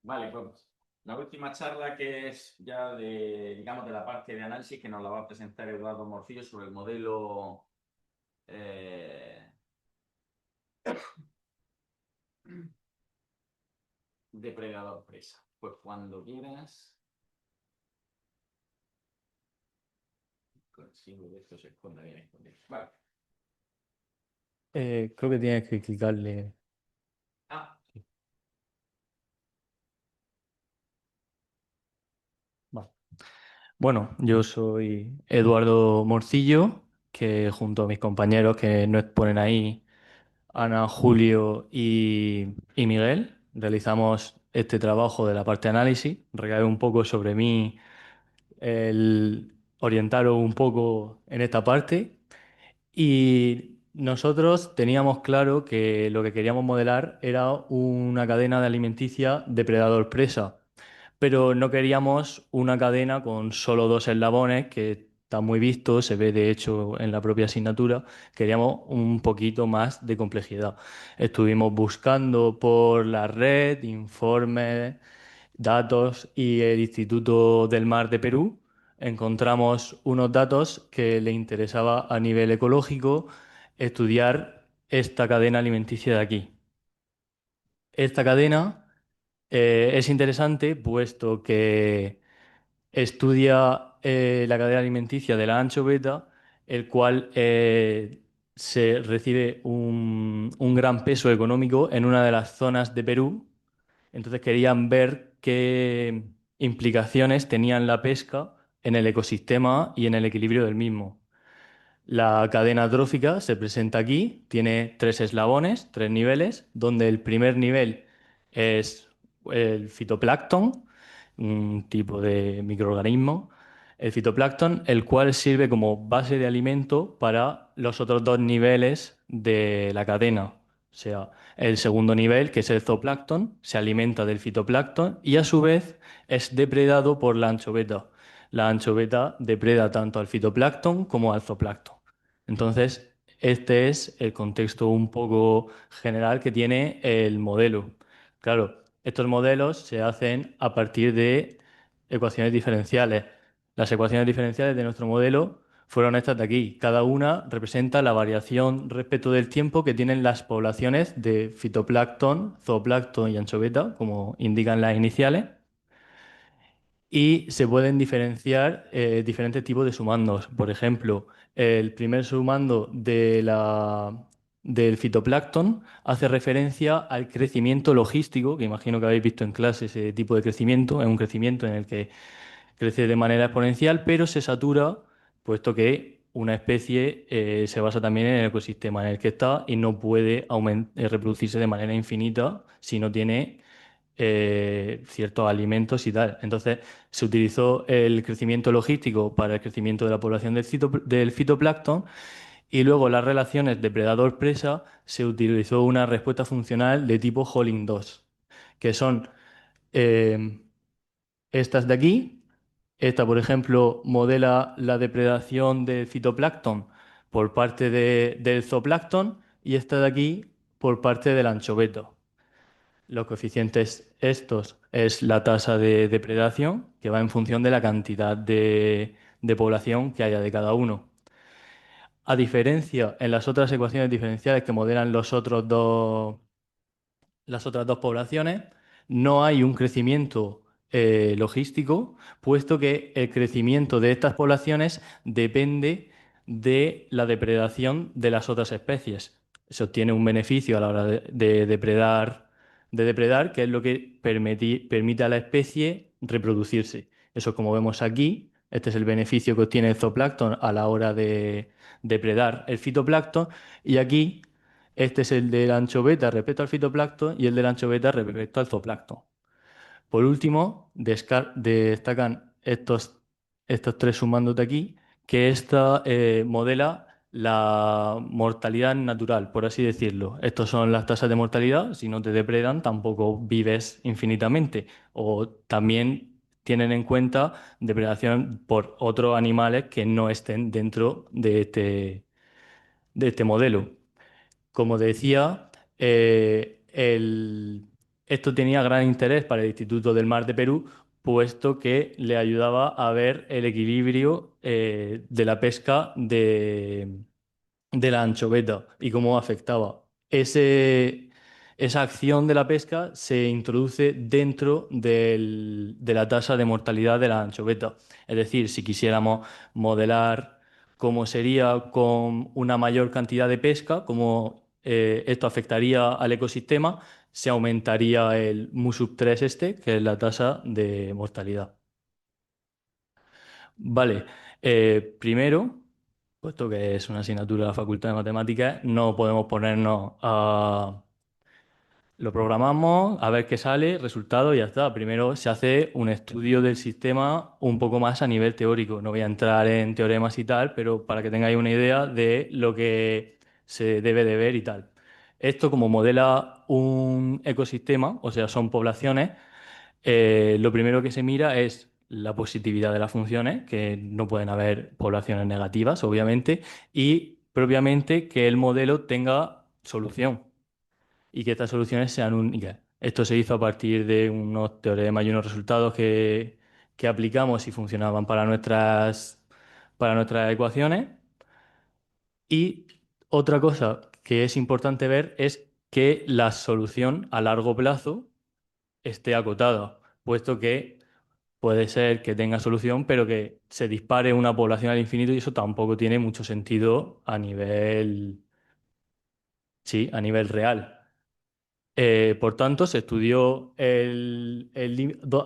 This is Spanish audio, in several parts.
Vale, pues la última charla que es ya de, digamos, de la parte de análisis que nos la va a presentar Eduardo Morcillo sobre el modelo eh, depredador-presa. Pues cuando quieras, consigo que esto se esconda bien escondido. Vale. Creo que tienes que clicarle. Ah, Vale. Bueno, yo soy Eduardo Morcillo, que junto a mis compañeros que nos ponen ahí, Ana, Julio y Miguel, realizamos este trabajo de la parte de análisis. Recae un poco sobre mí el orientaros un poco en esta parte. Y nosotros teníamos claro que lo que queríamos modelar era una cadena de alimenticia depredador-presa, pero no queríamos una cadena con solo dos eslabones, que está muy visto, se ve de hecho en la propia asignatura. Queríamos un poquito más de complejidad. Estuvimos buscando por la red informes, datos y el Instituto del Mar de Perú. Encontramos unos datos que le interesaba a nivel ecológico estudiar esta cadena alimenticia de aquí. Esta cadena es interesante puesto que estudia la cadena alimenticia de la anchoveta, el cual se recibe un gran peso económico en una de las zonas de Perú. Entonces querían ver qué implicaciones tenían la pesca en el ecosistema y en el equilibrio del mismo. La cadena trófica se presenta aquí, tiene tres eslabones, tres niveles, donde el primer nivel es el fitoplancton, un tipo de microorganismo, el fitoplancton, el cual sirve como base de alimento para los otros dos niveles de la cadena. O sea, el segundo nivel, que es el zooplancton, se alimenta del fitoplancton y a su vez es depredado por la anchoveta. La anchoveta depreda tanto al fitoplancton como al zooplancton. Entonces, este es el contexto un poco general que tiene el modelo. Claro, estos modelos se hacen a partir de ecuaciones diferenciales. Las ecuaciones diferenciales de nuestro modelo fueron estas de aquí. Cada una representa la variación respecto del tiempo que tienen las poblaciones de fitoplancton, zooplancton y anchoveta, como indican las iniciales. Y se pueden diferenciar diferentes tipos de sumandos. Por ejemplo, el primer sumando del fitoplancton hace referencia al crecimiento logístico, que imagino que habéis visto en clase ese tipo de crecimiento. Es un crecimiento en el que crece de manera exponencial, pero se satura, puesto que una especie se basa también en el ecosistema en el que está y no puede reproducirse de manera infinita si no tiene ciertos alimentos y tal. Entonces, se utilizó el crecimiento logístico para el crecimiento de la población del fitoplancton, y luego las relaciones depredador-presa se utilizó una respuesta funcional de tipo Holding 2, que son eh, estas de aquí. Esta, por ejemplo, modela la depredación del fitoplancton por parte del zooplancton, y esta de aquí por parte del anchoveta. Los coeficientes estos es la tasa de depredación, que va en función de la cantidad de población que haya de cada uno. A diferencia, en las otras ecuaciones diferenciales que modelan las otras dos poblaciones, no hay un crecimiento logístico, puesto que el crecimiento de estas poblaciones depende de la depredación de las otras especies. Se obtiene un beneficio a la hora de depredar, que es lo que permite a la especie reproducirse. Eso, como vemos aquí, este es el beneficio que obtiene el zooplancton a la hora de depredar el fitoplancton, y aquí este es el del anchoveta respecto al fitoplancton y el del anchoveta respecto al zooplancton. Por último, destacan estos tres sumandos de aquí, que esta modela la mortalidad natural, por así decirlo. Estos son las tasas de mortalidad. Si no te depredan, tampoco vives infinitamente. O también tienen en cuenta depredación por otros animales que no estén dentro de este modelo. Como decía, Esto tenía gran interés para el Instituto del Mar de Perú, puesto que le ayudaba a ver el equilibrio de la pesca de la anchoveta y cómo afectaba. Esa acción de la pesca se introduce dentro de la tasa de mortalidad de la anchoveta. Es decir, si quisiéramos modelar cómo sería con una mayor cantidad de pesca, cómo esto afectaría al ecosistema, se aumentaría el mu3 este, que es la tasa de mortalidad. Vale, primero, puesto que es una asignatura de la Facultad de Matemáticas, no podemos ponernos a... Lo programamos, a ver qué sale, resultado y ya está. Primero se hace un estudio del sistema un poco más a nivel teórico. No voy a entrar en teoremas y tal, pero para que tengáis una idea de lo que se debe de ver y tal. Esto como modela un ecosistema, o sea, son poblaciones. Lo primero que se mira es la positividad de las funciones, que no pueden haber poblaciones negativas, obviamente, y propiamente que el modelo tenga solución y que estas soluciones sean únicas. Esto se hizo a partir de unos teoremas y unos resultados que aplicamos y funcionaban para nuestras ecuaciones. Y otra cosa que es importante ver es que la solución a largo plazo esté acotada, puesto que puede ser que tenga solución, pero que se dispare una población al infinito y eso tampoco tiene mucho sentido a nivel, sí, a nivel real. Por tanto, se estudió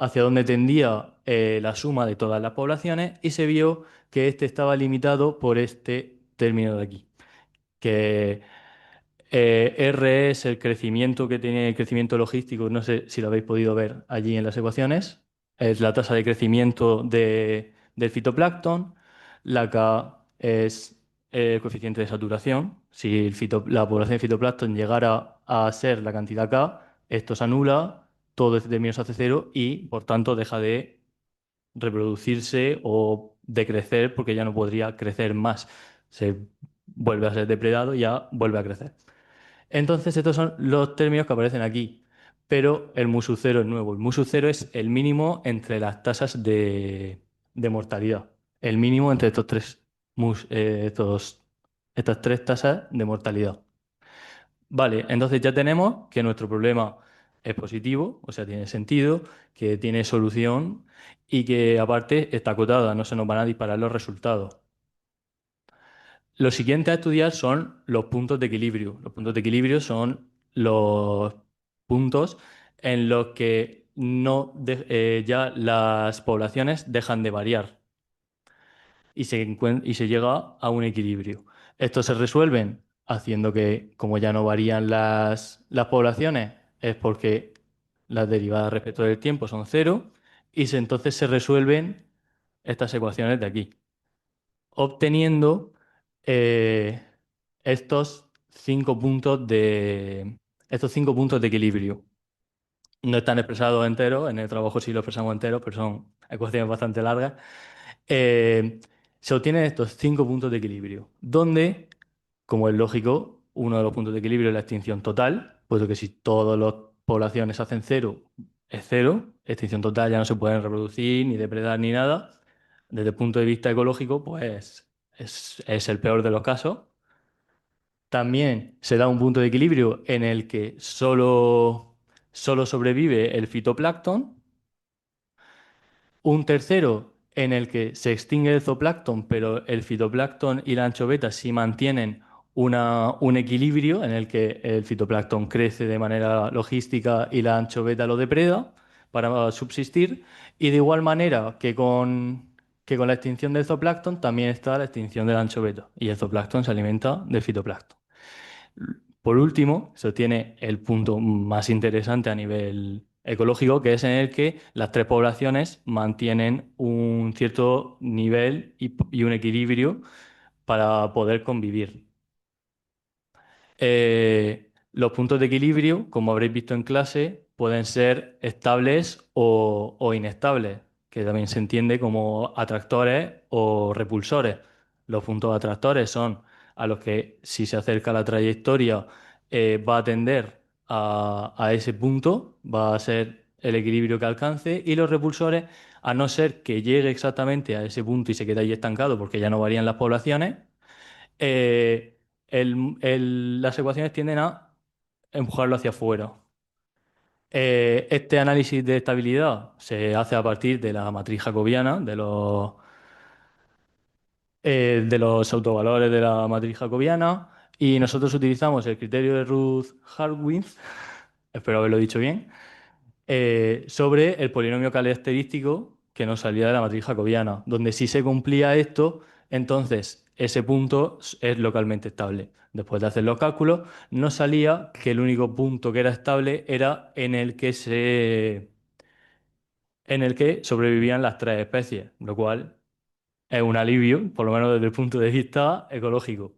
hacia dónde tendía la suma de todas las poblaciones y se vio que este estaba limitado por este término de aquí, que R es el crecimiento que tiene el crecimiento logístico, no sé si lo habéis podido ver allí en las ecuaciones, es la tasa de crecimiento del fitoplancton, la K es el coeficiente de saturación, si la población de fitoplancton llegara a ser la cantidad K, esto se anula, todo este término se hace cero y por tanto deja de reproducirse o de crecer porque ya no podría crecer más. Se vuelve a ser depredado y ya vuelve a crecer. Entonces, estos son los términos que aparecen aquí. Pero el musu cero es nuevo. El musu cero es el mínimo entre las tasas de mortalidad. El mínimo entre estas tres tasas de mortalidad. Vale, entonces ya tenemos que nuestro problema es positivo, o sea, tiene sentido, que tiene solución y que aparte está acotada, no se nos van a disparar los resultados. Lo siguiente a estudiar son los puntos de equilibrio. Los puntos de equilibrio son los puntos en los que ya las poblaciones dejan de variar y se llega a un equilibrio. Estos se resuelven haciendo que, como ya no varían las poblaciones, es porque las derivadas respecto del tiempo son cero entonces se resuelven estas ecuaciones de aquí obteniendo eh, estos estos 5 puntos de equilibrio. No están expresados enteros, en el trabajo sí lo expresamos enteros, pero son ecuaciones bastante largas. Eh, Se obtienen estos 5 puntos de equilibrio, donde, como es lógico, uno de los puntos de equilibrio es la extinción total, puesto que si todas las poblaciones hacen cero, es cero, extinción total ya no se pueden reproducir, ni depredar, ni nada. Desde el punto de vista ecológico, pues es el peor de los casos. También se da un punto de equilibrio en el que solo sobrevive el fitoplancton, un tercero en el que se extingue el zooplancton, pero el fitoplancton y la anchoveta sí mantienen un equilibrio en el que el fitoplancton crece de manera logística y la anchoveta lo depreda para subsistir. Y de igual manera que con la extinción del zooplancton también está la extinción de la anchoveta y el zooplancton se alimenta del fitoplancton. Por último, se obtiene el punto más interesante a nivel ecológico, que es en el que las tres poblaciones mantienen un cierto nivel y un equilibrio para poder convivir. Los puntos de equilibrio, como habréis visto en clase, pueden ser estables o inestables, que también se entiende como atractores o repulsores. Los puntos atractores son a los que si se acerca la trayectoria va a tender a ese punto, va a ser el equilibrio que alcance, y los repulsores, a no ser que llegue exactamente a ese punto y se quede ahí estancado porque ya no varían las poblaciones, las ecuaciones tienden a empujarlo hacia afuera. Este análisis de estabilidad se hace a partir de la matriz jacobiana, de los autovalores de la matriz jacobiana, y nosotros utilizamos el criterio de Routh-Hurwitz, espero haberlo dicho bien, sobre el polinomio característico que nos salía de la matriz jacobiana, donde si se cumplía esto, entonces ese punto es localmente estable. Después de hacer los cálculos, nos salía que el único punto que era estable era en el que sobrevivían las tres especies, lo cual es un alivio, por lo menos desde el punto de vista ecológico.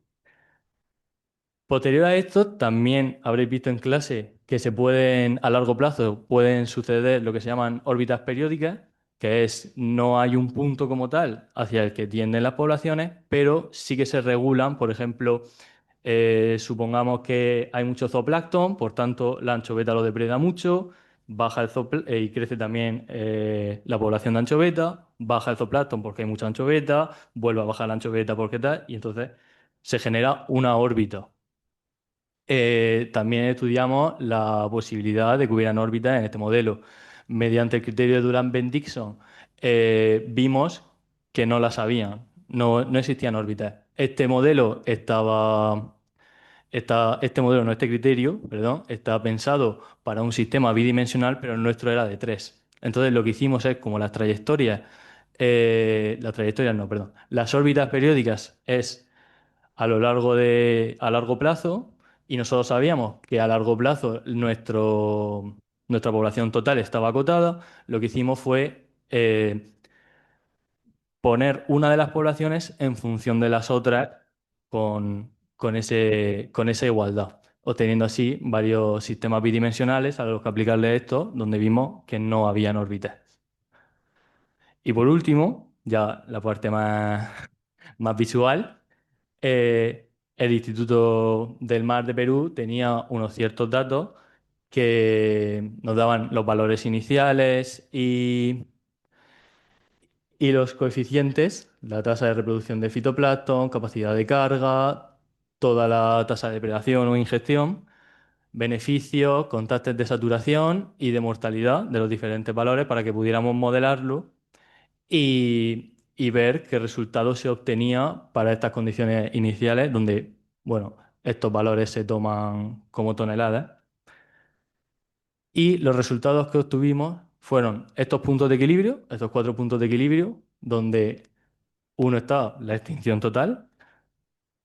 Posterior a esto, también habréis visto en clase que a largo plazo, pueden suceder lo que se llaman órbitas periódicas, que es no hay un punto como tal hacia el que tienden las poblaciones, pero sí que se regulan. Por ejemplo, supongamos que hay mucho zooplancton, por tanto la anchoveta lo depreda mucho, baja y crece también la población de anchoveta, baja el zooplancton porque hay mucha anchoveta, vuelve a bajar la anchoveta porque tal, y entonces se genera una órbita. También estudiamos la posibilidad de que hubieran órbitas en este modelo. Mediante el criterio de Durand-Bendixson, vimos que no las habían, no existían órbitas. Este modelo, no este criterio, perdón, está pensado para un sistema bidimensional, pero el nuestro era de tres. Entonces lo que hicimos es, como las trayectorias no, perdón, las órbitas periódicas es a largo plazo, y nosotros sabíamos que a largo plazo nuestra población total estaba acotada. Lo que hicimos fue poner una de las poblaciones en función de las otras con esa igualdad, obteniendo así varios sistemas bidimensionales a los que aplicarle esto, donde vimos que no habían órbitas. Y por último, ya la parte más visual. El Instituto del Mar de Perú tenía unos ciertos datos que nos daban los valores iniciales y los coeficientes, la tasa de reproducción de fitoplancton, capacidad de carga, toda la tasa de depredación o ingestión, beneficios, contrastes de saturación y de mortalidad de los diferentes valores para que pudiéramos modelarlo y ver qué resultados se obtenía para estas condiciones iniciales, donde, bueno, estos valores se toman como toneladas. Y los resultados que obtuvimos fueron estos puntos de equilibrio, estos cuatro puntos de equilibrio, donde uno está la extinción total,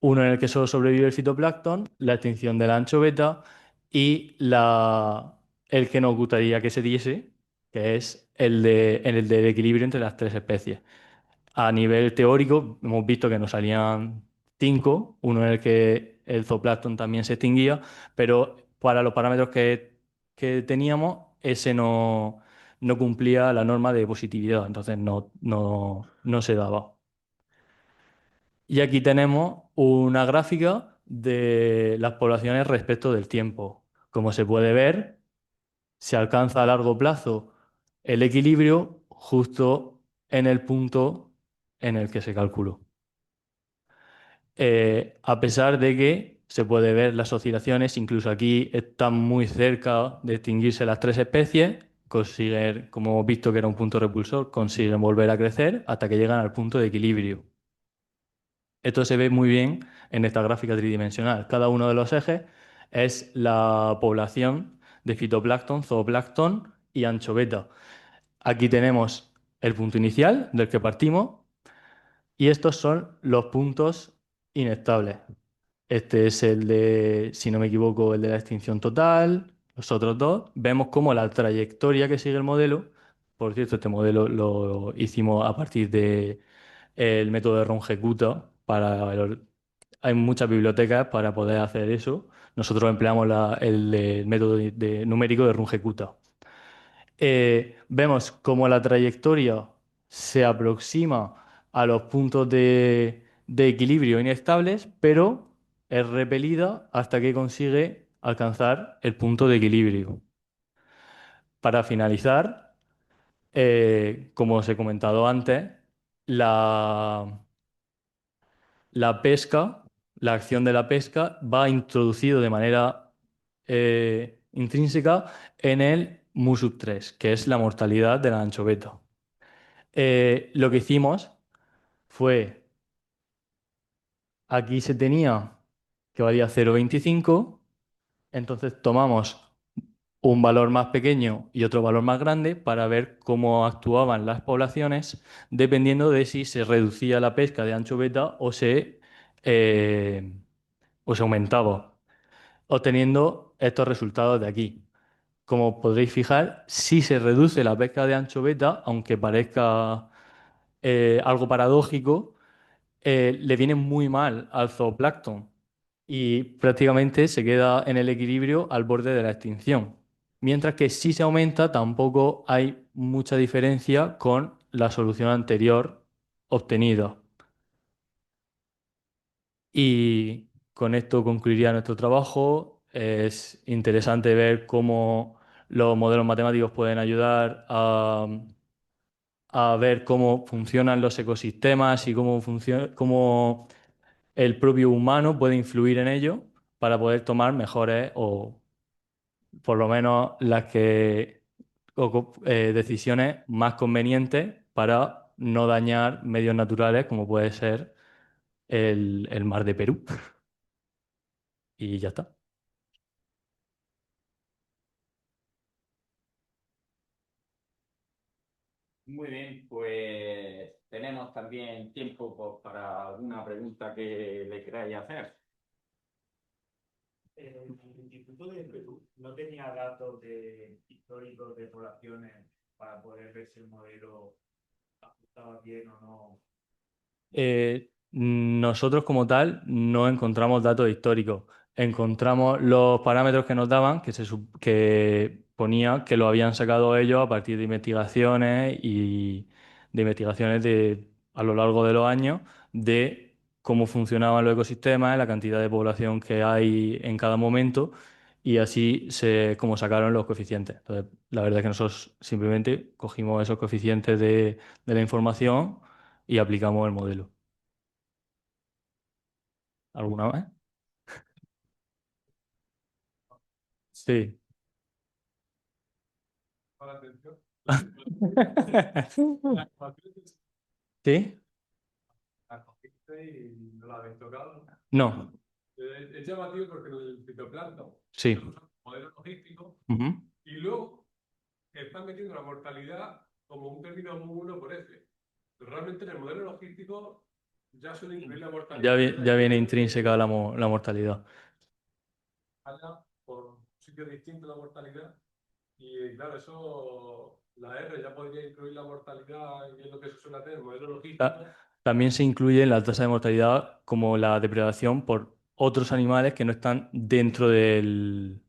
uno en el que solo sobrevive el fitoplancton, la extinción de la anchoveta y el que nos gustaría que se diese, que es el del equilibrio entre las tres especies. A nivel teórico, hemos visto que nos salían cinco, uno en el que el zooplancton también se extinguía, pero para los parámetros que teníamos, ese no cumplía la norma de positividad, entonces no se daba. Y aquí tenemos una gráfica de las poblaciones respecto del tiempo. Como se puede ver, se alcanza a largo plazo el equilibrio justo en el punto en el que se calculó. A pesar de que se puede ver las oscilaciones, incluso aquí están muy cerca de extinguirse las tres especies, consiguen, como hemos visto que era un punto repulsor, consiguen volver a crecer hasta que llegan al punto de equilibrio. Esto se ve muy bien en esta gráfica tridimensional. Cada uno de los ejes es la población de fitoplancton, zooplancton y anchoveta. Aquí tenemos el punto inicial del que partimos y estos son los puntos inestables. Este es el de, si no me equivoco, el de la extinción total. Los otros dos. Vemos cómo la trayectoria que sigue el modelo, por cierto, este modelo lo hicimos a partir del método de Runge-Kutta. Hay muchas bibliotecas para poder hacer eso. Nosotros empleamos el método numérico de Runge-Kutta. Vemos cómo la trayectoria se aproxima a los puntos de equilibrio inestables, pero es repelida hasta que consigue alcanzar el punto de equilibrio. Para finalizar, como os he comentado antes, la, la pesca, la acción de la pesca va introducido de manera intrínseca en el MUSUC 3, que es la mortalidad de la anchoveta. Lo que hicimos fue, aquí se tenía que valía 0,25, entonces tomamos un valor más pequeño y otro valor más grande para ver cómo actuaban las poblaciones dependiendo de si se reducía la pesca de anchoveta eh, o se aumentaba, obteniendo estos resultados de aquí. Como podréis fijar, si se reduce la pesca de anchoveta, aunque parezca algo paradójico, le viene muy mal al zooplancton y prácticamente se queda en el equilibrio al borde de la extinción. Mientras que si se aumenta, tampoco hay mucha diferencia con la solución anterior obtenida. Y con esto concluiría nuestro trabajo. Es interesante ver cómo los modelos matemáticos pueden ayudar a ver cómo funcionan los ecosistemas y cómo el propio humano puede influir en ello para poder tomar mejores o por lo menos decisiones más convenientes para no dañar medios naturales como puede ser el mar de Perú. Y ya está. Muy bien, pues tenemos también tiempo pues, para alguna pregunta que le queráis hacer. El Instituto de Perú no tenía datos históricos de poblaciones para poder ver si el modelo ajustaba bien o no. Nosotros como tal no encontramos datos históricos. Encontramos los parámetros que nos daban, que ponía que lo habían sacado ellos a partir de investigaciones y de investigaciones a lo largo de los años de cómo funcionaban los ecosistemas, la cantidad de población que hay en cada momento y así como sacaron los coeficientes. Entonces, la verdad es que nosotros simplemente cogimos esos coeficientes de la información y aplicamos el modelo. ¿Alguna vez? Sí. Para la atención. ¿Sí? La cogiste y no la habéis tocado. No. Es llamativo porque en el fitoplancton Sí. tenemos un modelo logístico Ujú. y luego están metiendo la mortalidad como un término muy bueno por F. Pero realmente en el modelo logístico ya suele incluir la mortalidad. Ya viene intrínseca la mortalidad. Allá por sitios distintos la mortalidad. Y claro, eso, la R ya podría incluir la mortalidad y es lo que se suele hacer en el modelo logístico. También se incluye en la tasa de mortalidad como la depredación por otros animales que no están dentro del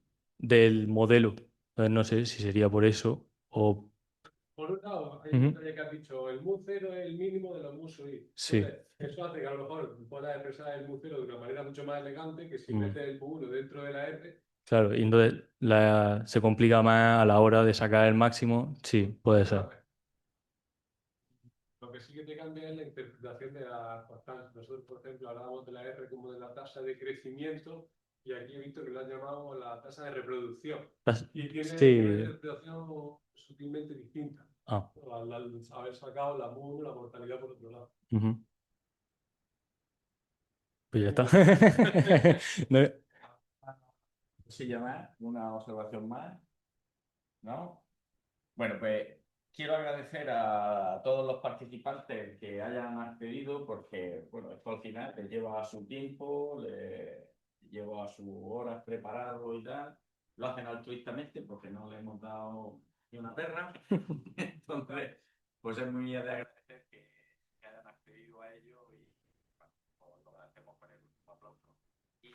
modelo. Entonces, no sé si sería por eso o... Por un lado, hay Ujú. un detalle que has dicho, el MU0 es el mínimo de los MU-SUI. Sí. Entonces, eso hace que a lo mejor puedas expresar el MU0 de una manera mucho más elegante que si Mm. metes el MU1 dentro de la R. Claro, y entonces se complica más a la hora de sacar el máximo. Sí, puede ser. ¿Sabes? Lo que sí que te cambia es la interpretación de la constante. Nosotros, por ejemplo, hablábamos de la R como de la tasa de crecimiento y aquí he visto que lo han llamado la tasa de reproducción. Y tiene una Sí. interpretación sutilmente distinta. Ah. Al haber sacado la MU1, la mortalidad por otro lado. Ujú. Pues ya está. No- ¿Cosilla más? ¿Una observación más? ¿No? Bueno, pues quiero agradecer a todos los participantes que hayan accedido porque, bueno, esto al final les lleva a su tiempo, les lleva a sus horas preparado y tal. Lo hacen altruistamente porque no le hemos dado ni una perra. Entonces, pues es muy de agradecer que hayan accedido a ello y, bueno, lo agradecemos con el último aplauso. Y,